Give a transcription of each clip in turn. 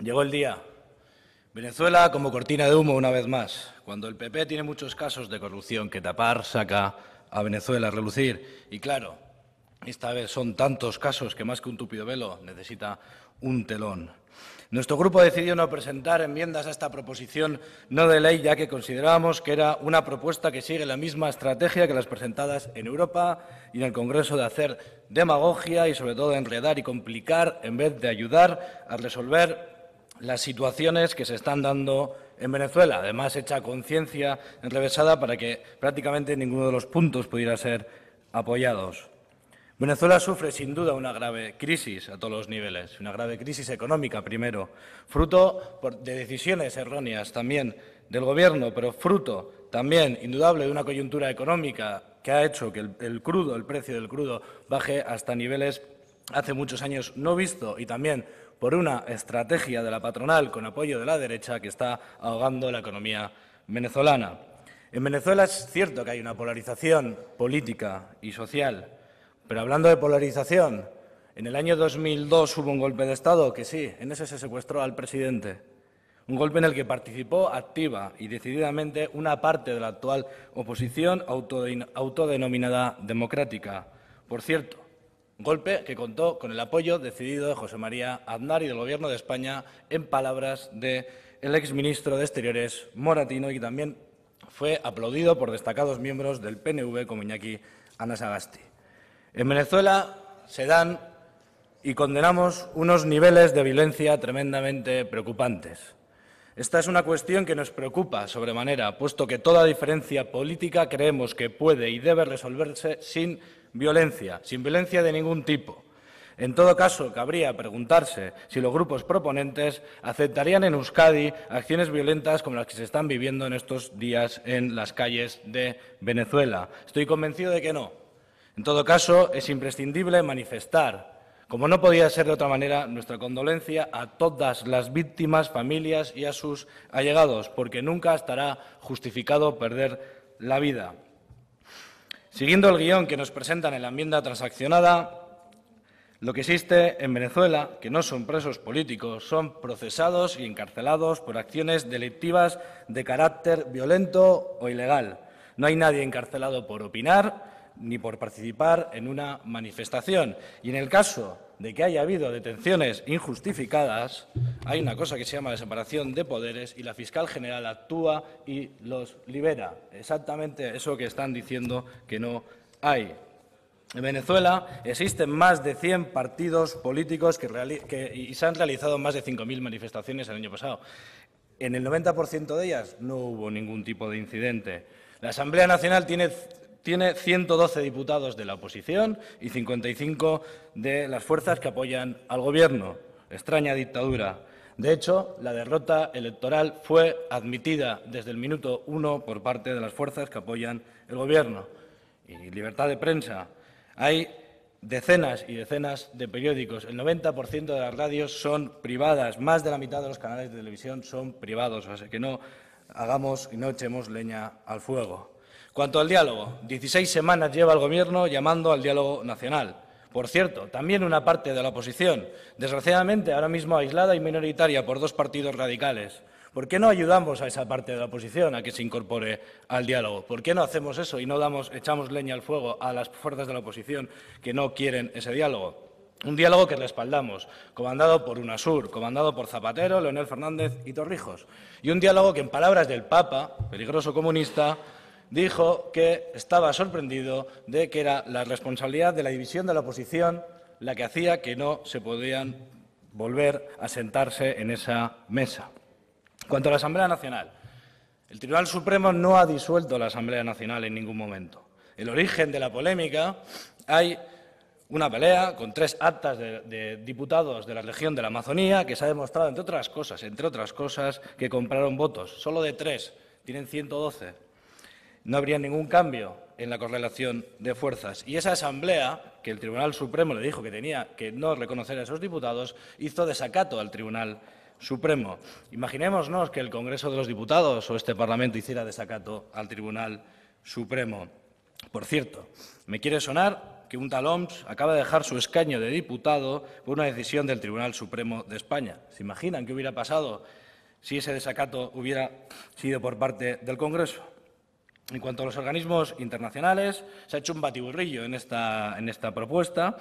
Llegó el día. Venezuela como cortina de humo una vez más. Cuando el PP tiene muchos casos de corrupción que tapar, saca a Venezuela a relucir. Y claro, esta vez son tantos casos que más que un tupido velo necesita un telón. Nuestro grupo decidió no presentar enmiendas a esta proposición no de ley, ya que considerábamos que era una propuesta que sigue la misma estrategia que las presentadas en Europa y en el Congreso, de hacer demagogia y sobre todo enredar y complicar en vez de ayudar a resolver las situaciones que se están dando en Venezuela. Además, hecha conciencia enrevesada para que prácticamente ninguno de los puntos pudiera ser apoyados. Venezuela sufre sin duda una grave crisis a todos los niveles, una grave crisis económica primero, fruto de decisiones erróneas también del Gobierno, pero fruto también indudable de una coyuntura económica que ha hecho que el precio del crudo baje hasta niveles hace muchos años no visto, y también por una estrategia de la patronal con apoyo de la derecha que está ahogando la economía venezolana. En Venezuela es cierto que hay una polarización política y social, pero hablando de polarización, en el año 2002 hubo un golpe de Estado que sí, en ese se secuestró al presidente. Un golpe en el que participó activa y decididamente una parte de la actual oposición autodenominada democrática. Por cierto, golpe que contó con el apoyo decidido de José María Aznar y del Gobierno de España, en palabras del exministro de Exteriores Moratino, y que también fue aplaudido por destacados miembros del PNV como Iñaki Anasagasti. En Venezuela se dan y condenamos unos niveles de violencia tremendamente preocupantes. Esta es una cuestión que nos preocupa sobremanera, puesto que toda diferencia política creemos que puede y debe resolverse sin violencia de ningún tipo. En todo caso, cabría preguntarse si los grupos proponentes aceptarían en Euskadi acciones violentas como las que se están viviendo en estos días en las calles de Venezuela. Estoy convencido de que no. En todo caso, es imprescindible manifestar, como no podía ser de otra manera, nuestra condolencia a todas las víctimas, familias y a sus allegados, porque nunca estará justificado perder la vida. Siguiendo el guión que nos presentan en la enmienda transaccionada, lo que existe en Venezuela, que no son presos políticos, son procesados y encarcelados por acciones delictivas de carácter violento o ilegal. No hay nadie encarcelado por opinar ni por participar en una manifestación. Y en el caso de que haya habido detenciones injustificadas, hay una cosa que se llama la separación de poderes y la fiscal general actúa y los libera. Exactamente eso que están diciendo que no hay. En Venezuela existen más de 100 partidos políticos y se han realizado más de 5.000 manifestaciones el año pasado. En el 90% de ellas no hubo ningún tipo de incidente. La Asamblea Nacional tiene 112 diputados de la oposición y 55 de las fuerzas que apoyan al Gobierno. Extraña dictadura. De hecho, la derrota electoral fue admitida desde el minuto 1 por parte de las fuerzas que apoyan el Gobierno. Y libertad de prensa. Hay decenas y decenas de periódicos. El 90% de las radios son privadas. Más de la mitad de los canales de televisión son privados. Así que no hagamos y no echemos leña al fuego. Cuanto al diálogo, 16 semanas lleva el Gobierno llamando al diálogo nacional. Por cierto, también una parte de la oposición, desgraciadamente ahora mismo aislada y minoritaria por dos partidos radicales. ¿Por qué no ayudamos a esa parte de la oposición a que se incorpore al diálogo? ¿Por qué no hacemos eso y no echamos leña al fuego a las fuerzas de la oposición que no quieren ese diálogo? Un diálogo que respaldamos, comandado por UNASUR, comandado por Zapatero, Leonel Fernández y Torrijos. Y un diálogo que, en palabras del Papa, peligroso comunista, dijo que estaba sorprendido de que era la responsabilidad de la división de la oposición la que hacía que no se podían volver a sentarse en esa mesa. Cuanto a la Asamblea Nacional, el Tribunal Supremo no ha disuelto la Asamblea Nacional en ningún momento. El origen de la polémica, hay una pelea con 3 actas de diputados de la región de la Amazonía que se ha demostrado, entre otras cosas, que compraron votos. Solo de 3, tienen 112. No habría ningún cambio en la correlación de fuerzas. Y esa asamblea, que el Tribunal Supremo le dijo que tenía que no reconocer a esos diputados, hizo desacato al Tribunal Supremo. Imaginémonos que el Congreso de los Diputados o este Parlamento hiciera desacato al Tribunal Supremo. Por cierto, me quiere sonar que un tal Homs acaba de dejar su escaño de diputado por una decisión del Tribunal Supremo de España. ¿Se imaginan qué hubiera pasado si ese desacato hubiera sido por parte del Congreso? En cuanto a los organismos internacionales, se ha hecho un batiburrillo en esta propuesta,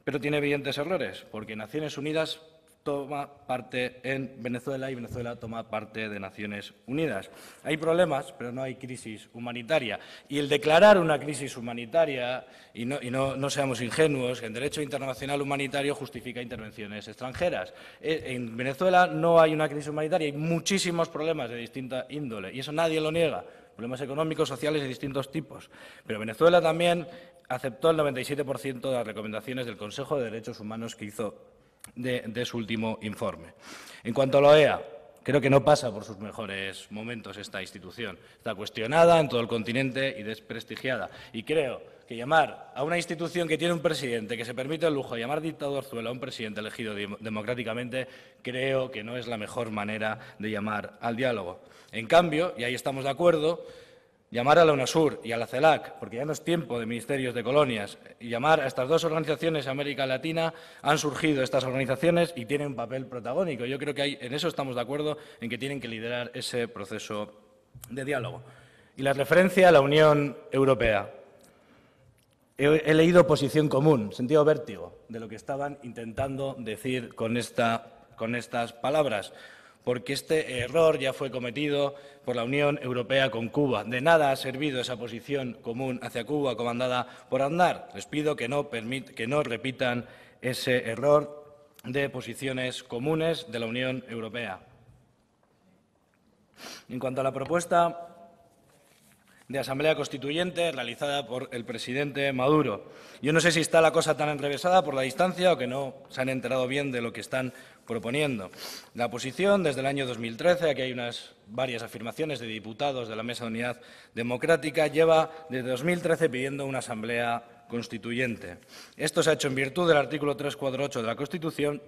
pero tiene evidentes errores, porque Naciones Unidas toma parte en Venezuela y Venezuela toma parte de Naciones Unidas. Hay problemas, pero no hay crisis humanitaria. Y el declarar una crisis humanitaria, y no seamos ingenuos, en derecho internacional humanitario justifica intervenciones extranjeras. En Venezuela no hay una crisis humanitaria, hay muchísimos problemas de distinta índole, y eso nadie lo niega. Problemas económicos, sociales de distintos tipos. Pero Venezuela también aceptó el 97% de las recomendaciones del Consejo de Derechos Humanos que hizo de su último informe. En cuanto a la OEA, creo que no pasa por sus mejores momentos esta institución. Está cuestionada en todo el continente y desprestigiada. Y creo que llamar a una institución que tiene un presidente que se permite el lujo de llamar dictadorzuela a un presidente elegido democráticamente, creo que no es la mejor manera de llamar al diálogo. En cambio, y ahí estamos de acuerdo, llamar a la UNASUR y a la CELAC, porque ya no es tiempo de ministerios de colonias, y llamar a estas dos organizaciones de América Latina, han surgido estas organizaciones y tienen un papel protagónico. Yo creo que en eso estamos de acuerdo, en que tienen que liderar ese proceso de diálogo. Y la referencia a la Unión Europea. He leído posición común, sentido vértigo de lo que estaban intentando decir con estas palabras, porque este error ya fue cometido por la Unión Europea con Cuba. De nada ha servido esa posición común hacia Cuba comandada por Aznar. Les pido que no repitan ese error de posiciones comunes de la Unión Europea. En cuanto a la propuesta de Asamblea Constituyente realizada por el presidente Maduro. Yo no sé si está la cosa tan enrevesada por la distancia o que no se han enterado bien de lo que están proponiendo. La oposición, desde el año 2013, aquí hay varias afirmaciones de diputados de la Mesa de Unidad Democrática, lleva desde 2013 pidiendo una Asamblea Constituyente. Esto se ha hecho en virtud del artículo 348 de la Constitución,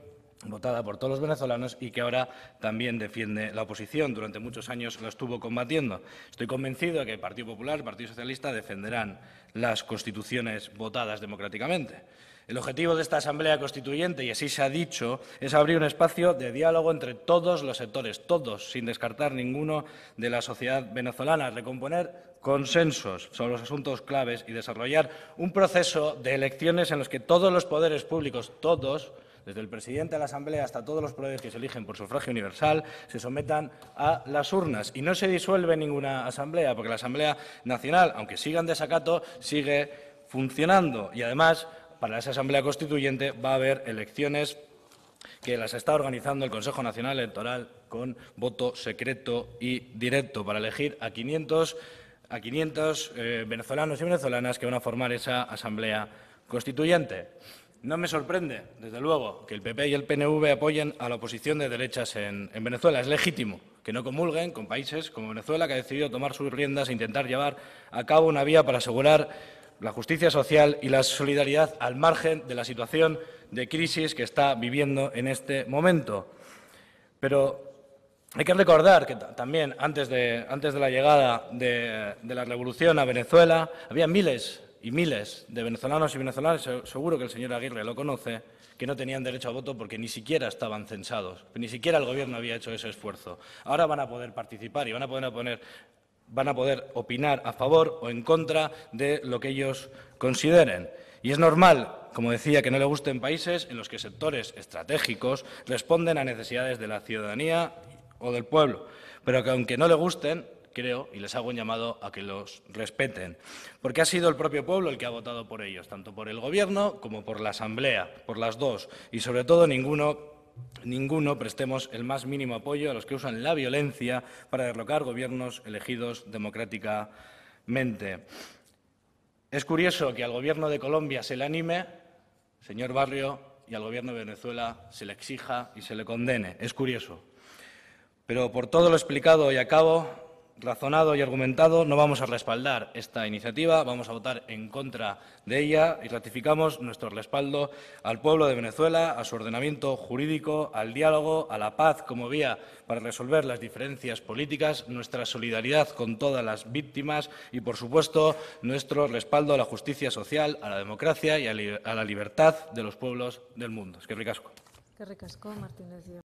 votada por todos los venezolanos y que ahora también defiende la oposición. Durante muchos años lo estuvo combatiendo. Estoy convencido de que el Partido Popular, el Partido Socialista defenderán las constituciones votadas democráticamente. El objetivo de esta Asamblea Constituyente, y así se ha dicho, es abrir un espacio de diálogo entre todos los sectores, todos, sin descartar ninguno de la sociedad venezolana, recomponer consensos sobre los asuntos claves y desarrollar un proceso de elecciones en los que todos los poderes públicos, todos, desde el presidente de la Asamblea hasta todos los poderes que se eligen por sufragio universal, se sometan a las urnas. Y no se disuelve ninguna asamblea, porque la Asamblea Nacional, aunque siga en desacato, sigue funcionando. Y además, para esa Asamblea Constituyente va a haber elecciones que las está organizando el Consejo Nacional Electoral con voto secreto y directo para elegir a 500 venezolanos y venezolanas que van a formar esa Asamblea Constituyente. No me sorprende, desde luego, que el PP y el PNV apoyen a la oposición de derechas en Venezuela. Es legítimo que no comulguen con países como Venezuela, que ha decidido tomar sus riendas e intentar llevar a cabo una vía para asegurar la justicia social y la solidaridad al margen de la situación de crisis que está viviendo en este momento. Pero hay que recordar que también antes de la llegada de la revolución a Venezuela había miles y miles de venezolanos y venezolanas, seguro que el señor Aguirre lo conoce, que no tenían derecho a voto porque ni siquiera estaban censados, ni siquiera el Gobierno había hecho ese esfuerzo. Ahora van a poder participar y van a poder opinar a favor o en contra de lo que ellos consideren. Y es normal, como decía, que no le gusten países en los que sectores estratégicos responden a necesidades de la ciudadanía o del pueblo, pero que aunque no le gusten, creo, y les hago un llamado a que los respeten, porque ha sido el propio pueblo el que ha votado por ellos, tanto por el Gobierno como por la Asamblea, por las dos, y sobre todo ninguno prestemos el más mínimo apoyo a los que usan la violencia para derrocar gobiernos elegidos democráticamente. Es curioso que al Gobierno de Colombia se le anime, señor Barrio, y al Gobierno de Venezuela se le exija y se le condene. Es curioso. Pero por todo lo explicado y acabo razonado y argumentado, no vamos a respaldar esta iniciativa, vamos a votar en contra de ella y ratificamos nuestro respaldo al pueblo de Venezuela, a su ordenamiento jurídico, al diálogo, a la paz como vía para resolver las diferencias políticas, nuestra solidaridad con todas las víctimas y, por supuesto, nuestro respaldo a la justicia social, a la democracia y a la libertad de los pueblos del mundo. Eskerrik asko. Eskerrik asko, Martínez.